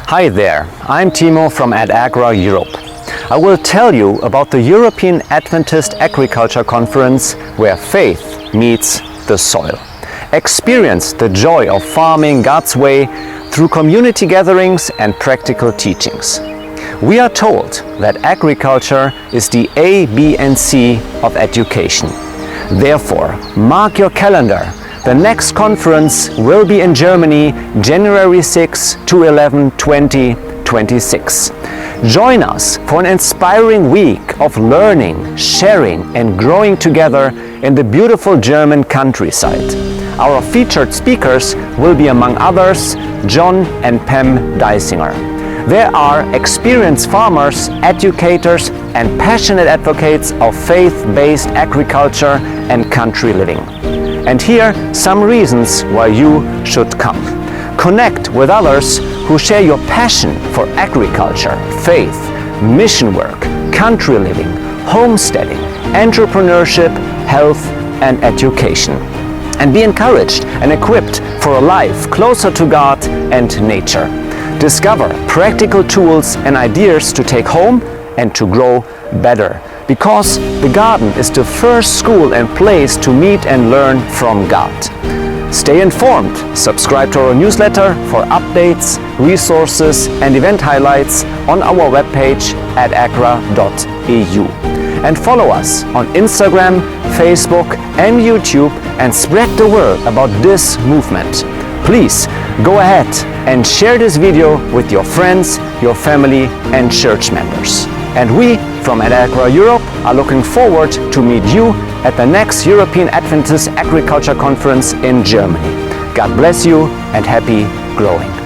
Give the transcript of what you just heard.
Hi there, I'm Timo from AdAgrA Europe. I will tell you about the European Adventist Agriculture Conference where faith meets the soil. Experience the joy of farming God's way through community gatherings and practical teachings. We are told that agriculture is the A, B and C of education. Therefore, mark your calendar. The next conference will be in Germany, January 6 to 11, 2026. Join us for an inspiring week of learning, sharing and growing together in the beautiful German countryside. Our featured speakers will be, among others, John and Pam Dysinger. They are experienced farmers, educators and passionate advocates of faith-based agriculture and country living. And here are some reasons why you should come. Connect with others who share your passion for agriculture, faith, mission work, country living, homesteading, entrepreneurship, health and education. And be encouraged and equipped for a life closer to God and nature. Discover practical tools and ideas to take home and to grow better. Because the garden is the first school and place to meet and learn from God. Stay informed. Subscribe to our newsletter for updates, resources and event highlights on our webpage adagra.eu. And follow us on Instagram, Facebook and YouTube and spread the word about this movement. Please go ahead and share this video with your friends, your family and church members. And we from AdAgrA Europe are looking forward to meet you at the next European Adventist Agriculture Conference in Germany. God bless you and happy growing.